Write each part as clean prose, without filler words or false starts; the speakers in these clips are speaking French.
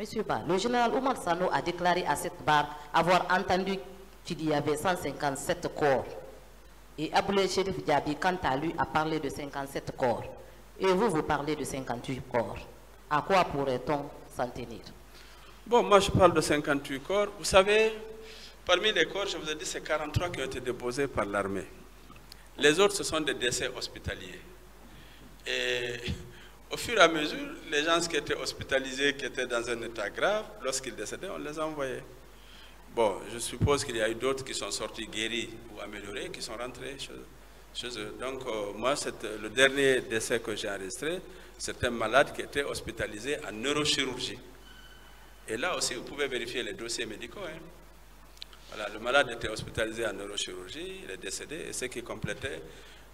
Monsieur Ba, le général Oumar Sano a déclaré à cette barre avoir entendu qu'il y avait 157 corps. Et Aboulé Chérif Diaby, quant à lui, a parlé de 57 corps. Et vous, vous parlez de 58 corps. À quoi pourrait-on s'en tenir? Bon, moi je parle de 58 corps. Vous savez, parmi les corps, je vous ai dit, c'est 43 qui ont été déposés par l'armée. Les autres, ce sont des décès hospitaliers. Et au fur et à mesure, les gens qui étaient hospitalisés, qui étaient dans un état grave, lorsqu'ils décédaient, on les a envoyés. Bon, je suppose qu'il y a eu d'autres qui sont sortis guéris ou améliorés, qui sont rentrés chez eux. Donc, moi, le dernier décès que j'ai enregistré, c'est un malade qui était hospitalisé en neurochirurgie. Et là aussi, vous pouvez vérifier les dossiers médicaux. Hein. Voilà, le malade était hospitalisé en neurochirurgie, il est décédé, et ce qui complétait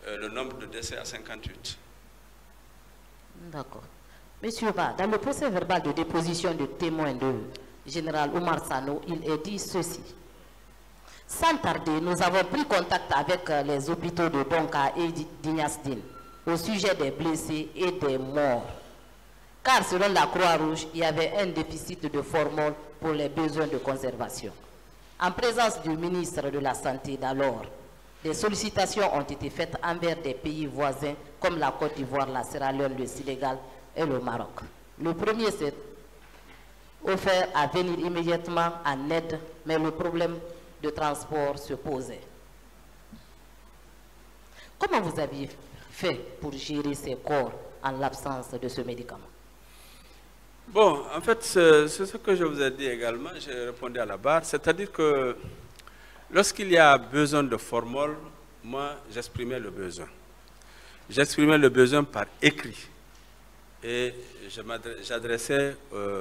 le nombre de décès à 58. D'accord. Monsieur Ba, dans le procès verbal de déposition de témoins de général Oumar Sano, il est dit ceci. Sans tarder, nous avons pris contact avec les hôpitaux de Donka et d'Ignasdine au sujet des blessés et des morts. Car selon la Croix-Rouge, il y avait un déficit de formol pour les besoins de conservation. En présence du ministre de la Santé d'alors, des sollicitations ont été faites envers des pays voisins comme la Côte d'Ivoire, la Sierra Leone, le Sénégal et le Maroc. Le premier s'est offert à venir immédiatement en aide, mais le problème de transport se posait. Comment vous aviez fait pour gérer ces corps en l'absence de ce médicament? Bon, en fait, c'est ce que je vous ai dit également, j'ai répondu à la barre, c'est-à-dire que lorsqu'il y a besoin de formol, moi, j'exprimais le besoin. J'exprimais le besoin par écrit. Et j'adressais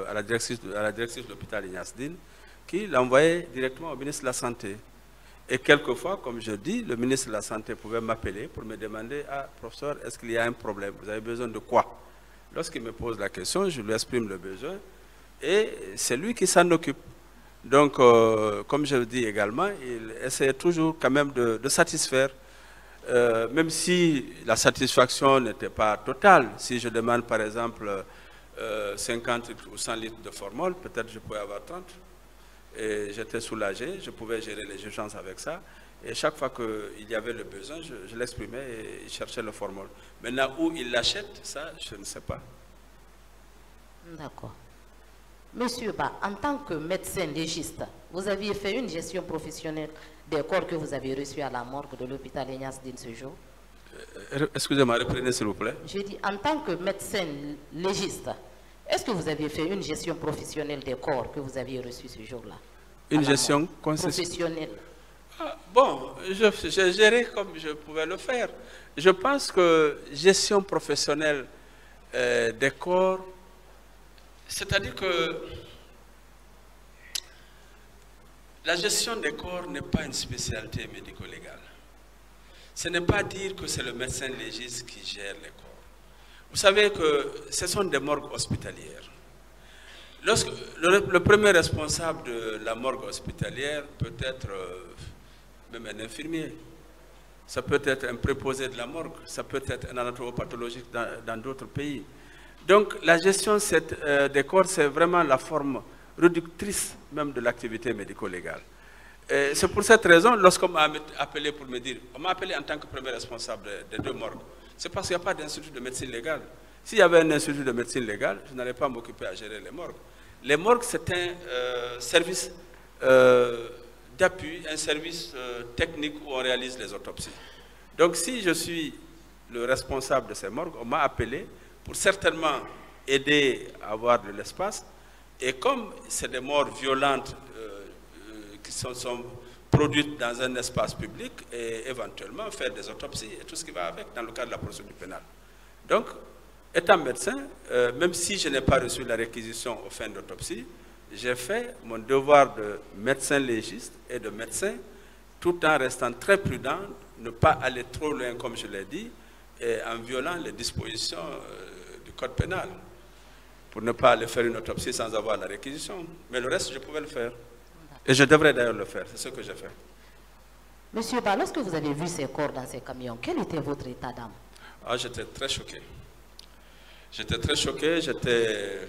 à la directrice de l'hôpital Ignasdine, qui l'envoyait directement au ministre de la Santé. Et quelquefois, comme je dis, le ministre de la Santé pouvait m'appeler pour me demander « Ah, professeur, est-ce qu'il y a un problème? Vous avez besoin de quoi ?» Lorsqu'il me pose la question, je lui exprime le besoin et c'est lui qui s'en occupe. Donc, comme je le dis également, il essaie toujours quand même de satisfaire, même si la satisfaction n'était pas totale. Si je demande par exemple 50 ou 100 litres de formol, peut-être je pouvais avoir 30. Et j'étais soulagé, je pouvais gérer les urgences avec ça. Et chaque fois qu'il y avait le besoin, je l'exprimais et il cherchait le formol. Maintenant, où il l'achète, ça, je ne sais pas. D'accord. Monsieur Ba, en tant que médecin légiste, vous aviez fait une gestion professionnelle des corps que vous avez reçus à la morgue de l'hôpital Ignasdine ce jour? Excusez-moi, reprenez s'il vous plaît. Je dis, en tant que médecin légiste, est-ce que vous aviez fait une gestion professionnelle des corps que vous aviez reçus ce jour-là? Une gestion professionnelle. Bon, j'ai géré comme je pouvais le faire. Je pense que gestion professionnelle des corps, c'est-à-dire que la gestion des corps n'est pas une spécialité médico-légale. Ce n'est pas dire que c'est le médecin légiste qui gère les corps. Vous savez que ce sont des morgues hospitalières. Lorsque le premier responsable de la morgue hospitalière peut être même un infirmier, ça peut être un préposé de la morgue, ça peut être un anatomopathologiste dans d'autres pays. Donc la gestion des corps, c'est vraiment la forme réductrice même de l'activité médico-légale. C'est pour cette raison, lorsqu'on m'a appelé pour me dire, on m'a appelé en tant que premier responsable des deux morgues, c'est parce qu'il n'y a pas d'institut de médecine légale. S'il y avait un institut de médecine légale, je n'allais pas m'occuper à gérer les morgues. Les morgues, c'est un service d'appui, un service technique où on réalise les autopsies. Donc si je suis le responsable de ces morgues, on m'a appelé pour certainement aider à avoir de l'espace. Et comme c'est des morts violentes qui sont produites dans un espace public, et éventuellement faire des autopsies et tout ce qui va avec dans le cadre de la procédure pénale. Donc, étant médecin, même si je n'ai pas reçu la réquisition aux fins d'autopsie, j'ai fait mon devoir de médecin légiste et de médecin, tout en restant très prudent, ne pas aller trop loin, comme je l'ai dit, et en violant les dispositions du code pénal, pour ne pas aller faire une autopsie sans avoir la réquisition. Mais le reste, je pouvais le faire. Et je devrais d'ailleurs le faire, c'est ce que j'ai fait. Monsieur Ba, lorsque vous avez vu ces corps dans ces camions, quel était votre état d'âme? Ah, j'étais très choqué. J'étais très choqué, j'étais...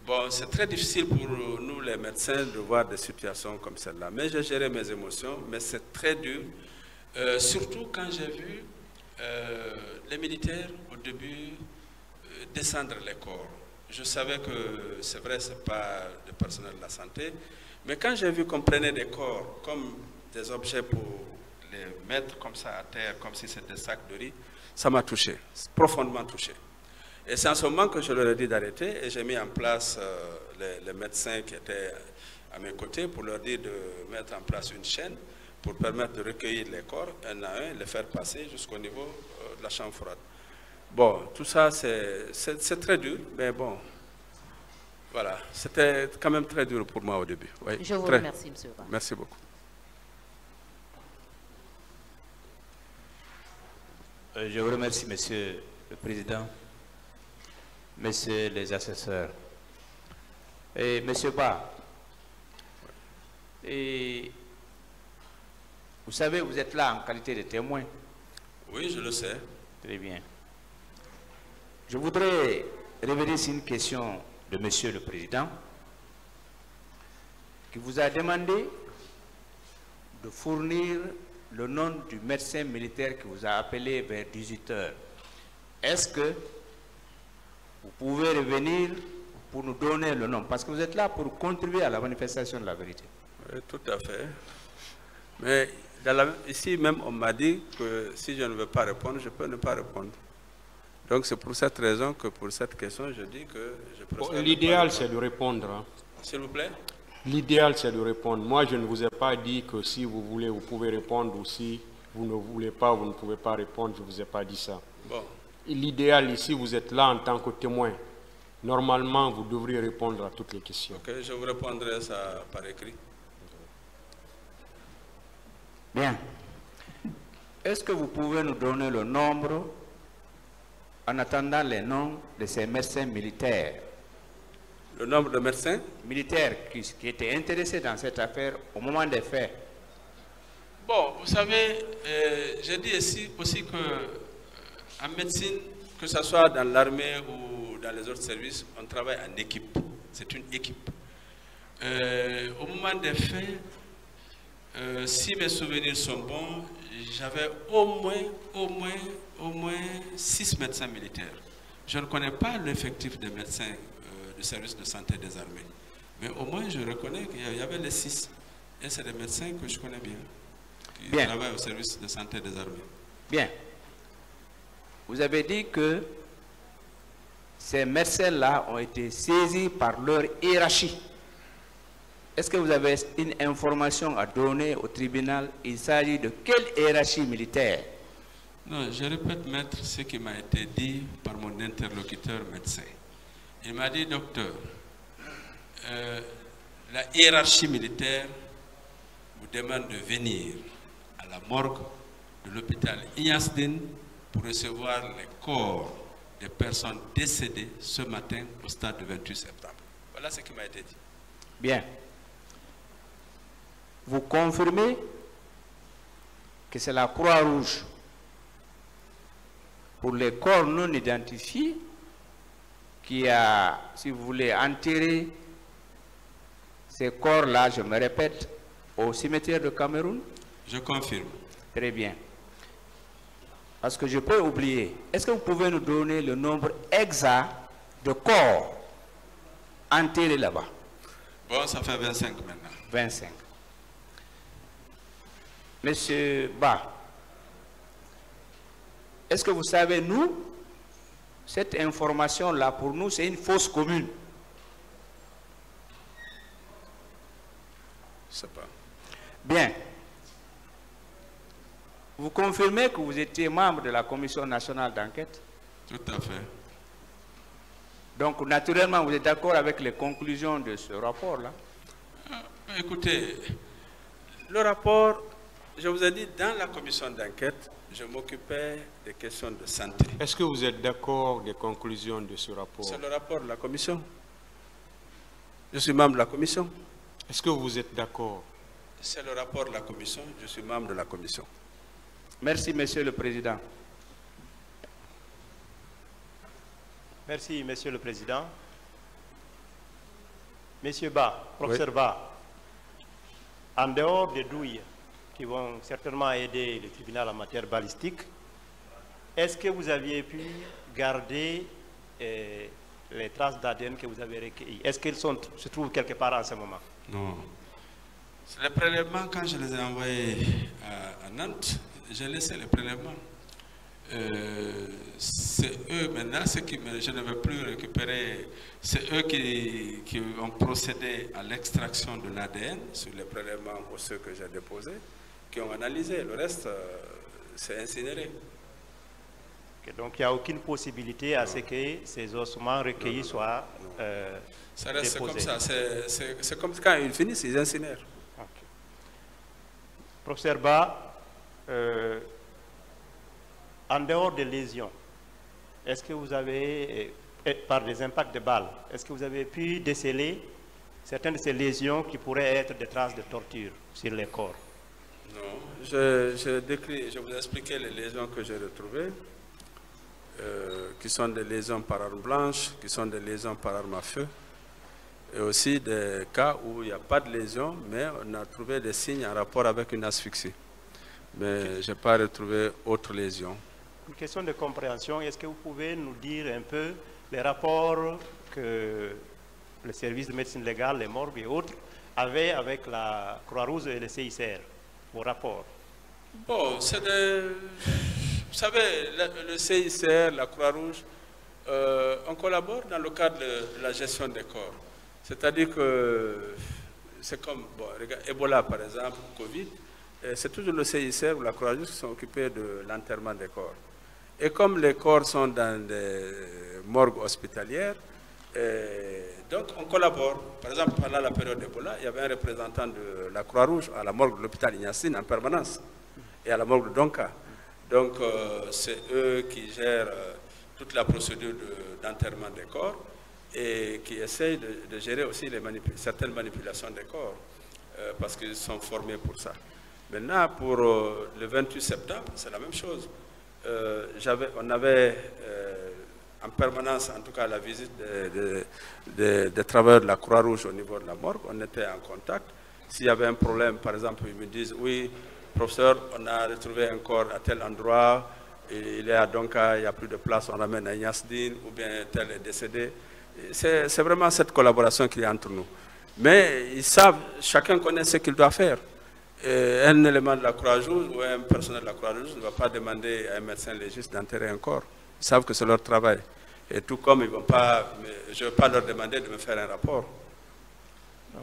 Bon, c'est très difficile pour nous, les médecins, de voir des situations comme celle-là. Mais j'ai géré mes émotions, mais c'est très dur. Surtout quand j'ai vu les militaires, au début, descendre les corps. Je savais que, c'est vrai, ce n'est pas le personnel de la santé, mais quand j'ai vu qu'on prenait des corps comme des objets pour les mettre comme ça à terre, comme si c'était des sacs de riz, ça m'a touché, profondément touché. Et c'est en ce moment que je leur ai dit d'arrêter et j'ai mis en place les médecins qui étaient à mes côtés pour leur dire de mettre en place une chaîne pour permettre de recueillir les corps un à un, les faire passer jusqu'au niveau de la chambre froide. Bon, tout ça c'est très dur, mais bon, voilà, c'était quand même très dur pour moi au début. Oui, je vous remercie, M. Ba. Merci beaucoup. Je vous remercie, Monsieur le Président, Messieurs les assesseurs. Et Monsieur Ba, et vous savez, vous êtes là en qualité de témoin. Oui, je le sais. Très bien. Je voudrais revenir sur une question de Monsieur le Président, qui vous a demandé de fournir le nom du médecin militaire qui vous a appelé vers 18 h. Est-ce que vous pouvez revenir pour nous donner le nom? Parce que vous êtes là pour contribuer à la manifestation de la vérité. Oui, tout à fait. Mais ici même, on m'a dit que si je ne veux pas répondre, je peux ne pas répondre. Donc c'est pour cette raison que pour cette question, je dis que je préfère... L'idéal, c'est de répondre. Hein. S'il vous plaît. L'idéal, c'est de répondre. Moi, je ne vous ai pas dit que si vous voulez, vous pouvez répondre, ou si vous ne voulez pas, vous ne pouvez pas répondre. Je ne vous ai pas dit ça. Bon. L'idéal ici, vous êtes là en tant que témoin. Normalement, vous devriez répondre à toutes les questions. Ok, je vous répondrai ça par écrit. Bien. Est-ce que vous pouvez nous donner le nombre, en attendant les noms de ces médecins militaires? Le nombre de médecins Militaires qui étaient intéressés dans cette affaire au moment des faits. Bon, vous savez, j'ai dit ici aussi que en médecine, que ce soit dans l'armée ou dans les autres services, on travaille en équipe. C'est une équipe. Au moment des faits, si mes souvenirs sont bons, j'avais au moins 6 médecins militaires. Je ne connais pas l'effectif des médecins du service de santé des armées. Mais au moins, je reconnais qu'il y avait les 6. Et c'est des médecins que je connais bien, qui travaillent au service de santé des armées. Bien. Vous avez dit que ces médecins-là ont été saisis par leur hiérarchie. Est-ce que vous avez une information à donner au tribunal? Il s'agit de quelle hiérarchie militaire? Non, je répète, maître, ce qui m'a été dit par mon interlocuteur médecin. Il m'a dit, docteur, la hiérarchie militaire vous demande de venir à la morgue de l'hôpital Ignasdine pour recevoir les corps des personnes décédées ce matin au stade du 28 septembre. Voilà ce qui m'a été dit. Bien. Vous confirmez que c'est la Croix-Rouge pour les corps non identifiés qui a, si vous voulez, enterré ces corps-là, je me répète, au cimetière de Cameroun? Je confirme. Très bien. Parce que je peux oublier. Est-ce que vous pouvez nous donner le nombre exact de corps enterrés là-bas? Bon, ça fait 25 maintenant. 25. Monsieur Ba, est-ce que vous savez, nous, cette information-là, pour nous, c'est une fausse commune. Je ne sais pas. Bien. Vous confirmez que vous étiez membre de la Commission nationale d'enquête? Tout à fait. Donc, naturellement, vous êtes d'accord avec les conclusions de ce rapport-là? Écoutez, le rapport, je vous ai dit, dans la commission d'enquête, je m'occupais des questions de santé. Est-ce que vous êtes d'accord des conclusions de ce rapport? C'est le rapport de la commission. Je suis membre de la commission. Est-ce que vous êtes d'accord? C'est le rapport de la commission. Je suis membre de la commission. Merci, Monsieur le Président. Merci, Monsieur le Président. Monsieur Ba, professeur Oui. Ba, en dehors des douilles qui vont certainement aider le tribunal en matière balistique, est-ce que vous aviez pu garder les traces d'ADN que vous avez recueillies? Est-ce qu'elles se trouvent quelque part en ce moment? Non. Les prélèvements, quand je les ai envoyés à Nantes, j'ai laissé les prélèvements. C'est eux maintenant, je ne veux plus récupérer, c'est eux qui ont procédé à l'extraction de l'ADN sur les prélèvements osseux que j'ai déposés, qui ont analysé. Le reste, c'est incinéré. Okay, donc il n'y a aucune possibilité à ce que ces ossements recueillis soient ça reste déposés. comme ça, c'est comme quand ils finissent, ils incinèrent. Okay. Professeur Ba, en dehors des lésions, est-ce que vous avez, par des impacts de balles, est-ce que vous avez pu déceler certaines de ces lésions qui pourraient être des traces de torture sur les corps? Non, je vous ai expliqué les lésions que j'ai retrouvées, qui sont des lésions par arme blanche, qui sont des lésions par arme à feu, et aussi des cas où il n'y a pas de lésions, mais on a trouvé des signes en rapport avec une asphyxie. Mais je n'ai pas retrouvé autres lésions. Une question de compréhension, est-ce que vous pouvez nous dire un peu les rapports que le service de médecine légale, les morgues et autres, avaient avec la Croix-Rouge et le CICR, vos rapports? Bon, c'est des... Vous savez, le CICR, la Croix-Rouge, on collabore dans le cadre de la gestion des corps. C'est-à-dire que c'est comme, bon, regarde, Ebola par exemple, Covid, c'est toujours le CICR ou la Croix-Rouge qui sont occupés de l'enterrement des corps. Et comme les corps sont dans des morgues hospitalières, donc on collabore. Par exemple, pendant la période d'Ebola, il y avait un représentant de la Croix-Rouge à la morgue de l'hôpital Ignassine en permanence et à la morgue de Donka. Donc c'est eux qui gèrent toute la procédure d'enterrement des corps et qui essayent de gérer aussi certaines manipulations des corps parce qu'ils sont formés pour ça. Maintenant, pour le 28 septembre, c'est la même chose. On avait en permanence, en tout cas, la visite des travailleurs de la Croix-Rouge au niveau de la morgue. On était en contact. S'il y avait un problème, par exemple, ils me disent, oui, professeur, on a retrouvé un corps à tel endroit, il est à Donka, il n'y a plus de place, on ramène à Yasdine, ou bien tel est décédé. C'est vraiment cette collaboration qu'il y a entre nous. Mais ils savent, chacun connaît ce qu'il doit faire. Un élément de la Croix-Rouge ou un personnel de la Croix-Rouge ne va pas demander à un médecin légiste d'enterrer un corps. Ils savent que c'est leur travail. Et tout comme je ne vais pas leur demander de me faire un rapport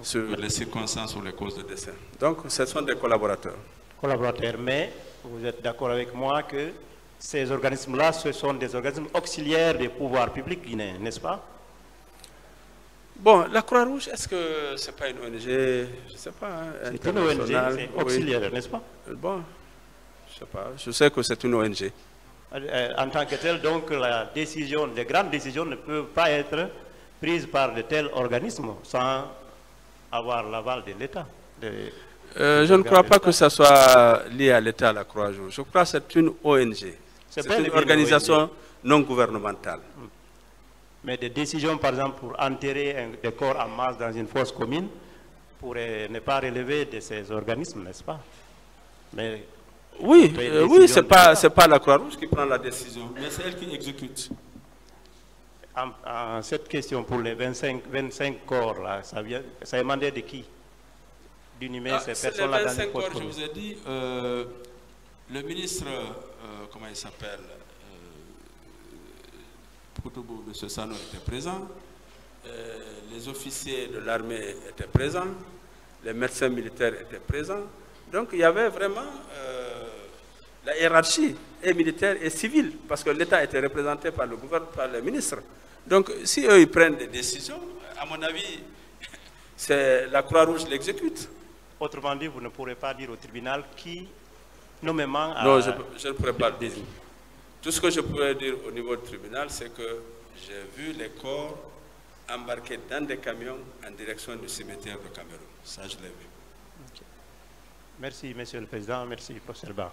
sur les circonstances ou les causes de décès. Donc, ce sont des collaborateurs. Collaborateurs, mais vous êtes d'accord avec moi que ces organismes-là, ce sont des organismes auxiliaires des pouvoirs publics guinéens, n'est-ce pas? Bon, la Croix-Rouge, est-ce que ce n'est pas une ONG? Je ne sais pas. C'est une ONG, c'est auxiliaire, oui. N'est-ce pas? Bon, je ne sais pas. Je sais que c'est une ONG. En tant que tel, donc, les grandes décisions ne peuvent pas être prises par de tels organismes sans avoir l'aval de l'État. Je ne crois pas que ça soit lié à l'État, à la Croix-Rouge. Je crois que c'est une ONG. C'est une organisation non gouvernementale. Mais des décisions, par exemple, pour enterrer des corps en masse dans une fosse commune, pourraient ne pas relever de ces organismes, n'est-ce pas? Mais oui, oui, c'est pas la Croix-Rouge qui prend la décision, mais c'est elle qui exécute. En cette question pour les 25 corps, là, ça est demandé de qui? D'inhumer ces personnes-là dans une fosse commune. Je vous ai dit, le ministre, comment il s'appelle, Poutoubou, M. Sano était présent, les officiers de l'armée étaient présents, les médecins militaires étaient présents. Donc il y avait vraiment la hiérarchie et militaire et civile, parce que l'État était représenté par le gouvernement, par les ministres. Donc si eux ils prennent des décisions, à mon avis, c'est la Croix-Rouge qui l'exécute. Autrement dit, vous ne pourrez pas dire au tribunal qui nommément a... Non, je ne pourrais pas le dire. Tout ce que je pourrais dire au niveau du tribunal, c'est que j'ai vu les corps embarqués dans des camions en direction du cimetière de Cameroun. Ça, je l'ai vu. Okay. Merci, Monsieur le Président. Merci, professeur Ba.